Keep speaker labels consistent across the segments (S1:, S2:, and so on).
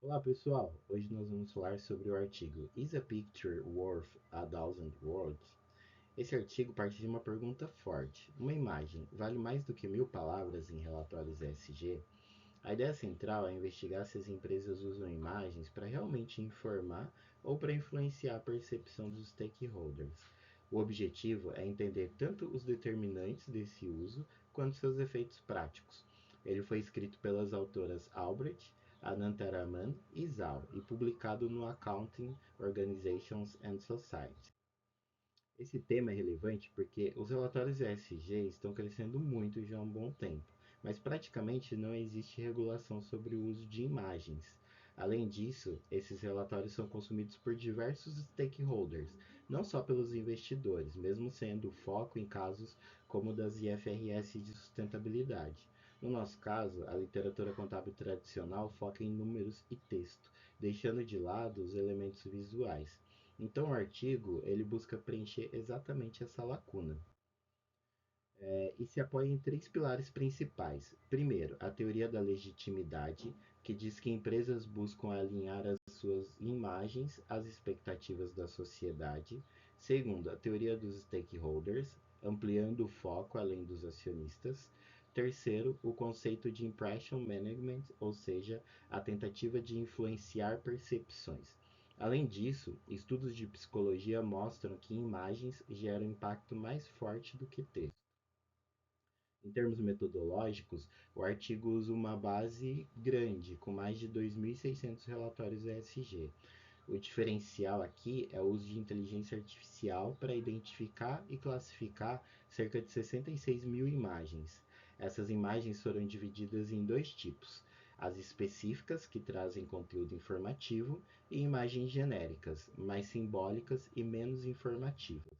S1: Olá pessoal, hoje nós vamos falar sobre o artigo Is a Picture Worth a Thousand Words? Esse artigo parte de uma pergunta forte. Uma imagem vale mais do que 1000 palavras em relatórios ESG? A ideia central é investigar se as empresas usam imagens para realmente informar ou para influenciar a percepção dos stakeholders. O objetivo é entender tanto os determinantes desse uso quanto seus efeitos práticos. Ele foi escrito pelas autoras Albrecht, Anantaraman e Zhao e publicado no Accounting Organizations and Society. Esse tema é relevante porque os relatórios ESG estão crescendo muito já há um bom tempo, mas praticamente não existe regulação sobre o uso de imagens. Além disso, esses relatórios são consumidos por diversos stakeholders, não só pelos investidores, mesmo sendo o foco em casos como o das IFRS de sustentabilidade. No nosso caso, a literatura contábil tradicional foca em números e texto, deixando de lado os elementos visuais. Então, o artigo ele busca preencher exatamente essa lacuna e se apoia em três pilares principais. Primeiro, a teoria da legitimidade, que diz que empresas buscam alinhar as suas imagens às expectativas da sociedade. Segundo, a teoria dos stakeholders, ampliando o foco além dos acionistas. Terceiro, o conceito de impression management, ou seja, a tentativa de influenciar percepções. Além disso, estudos de psicologia mostram que imagens geram impacto mais forte do que texto. Em termos metodológicos, o artigo usa uma base grande, com mais de 2.600 relatórios ESG. O diferencial aqui é o uso de inteligência artificial para identificar e classificar cerca de 66 mil imagens. Essas imagens foram divididas em dois tipos: as específicas, que trazem conteúdo informativo, e imagens genéricas, mais simbólicas e menos informativas.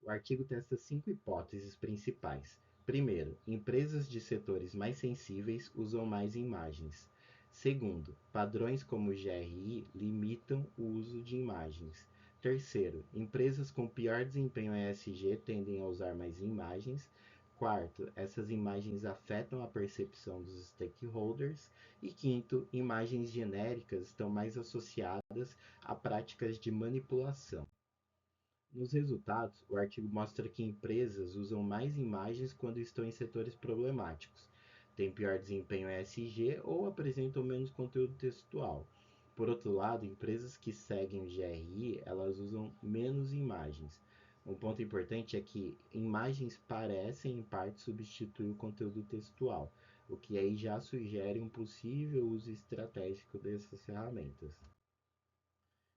S1: O artigo testa cinco hipóteses principais. Primeiro, empresas de setores mais sensíveis usam mais imagens. Segundo, padrões como o GRI limitam o uso de imagens. Terceiro, empresas com pior desempenho ESG tendem a usar mais imagens. Quarto, essas imagens afetam a percepção dos stakeholders. E quinto, imagens genéricas estão mais associadas a práticas de manipulação. Nos resultados, o artigo mostra que empresas usam mais imagens quando estão em setores problemáticos, têm pior desempenho ESG ou apresentam menos conteúdo textual. Por outro lado, empresas que seguem o GRI, elas usam menos imagens. Um ponto importante é que imagens parecem, em parte, substituir o conteúdo textual, o que aí já sugere um possível uso estratégico dessas ferramentas.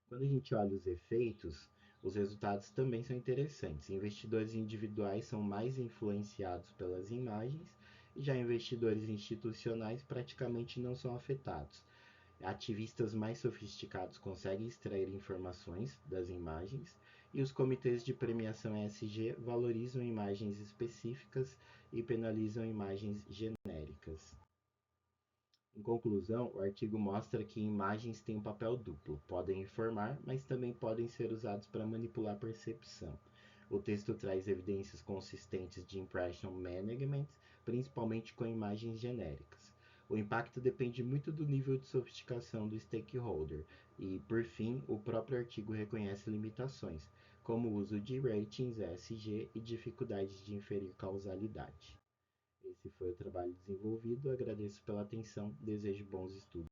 S1: Quando a gente olha os efeitos, os resultados também são interessantes. Investidores individuais são mais influenciados pelas imagens, e já investidores institucionais praticamente não são afetados. Ativistas mais sofisticados conseguem extrair informações das imagens, e os comitês de premiação ESG valorizam imagens específicas e penalizam imagens genéricas. Em conclusão, o artigo mostra que imagens têm um papel duplo: podem informar, mas também podem ser usados para manipular a percepção. O texto traz evidências consistentes de impression management, principalmente com imagens genéricas. O impacto depende muito do nível de sofisticação do stakeholder e, por fim, o próprio artigo reconhece limitações, como o uso de ratings ESG e dificuldades de inferir causalidade. Esse foi o trabalho desenvolvido. Agradeço pela atenção. Desejo bons estudos.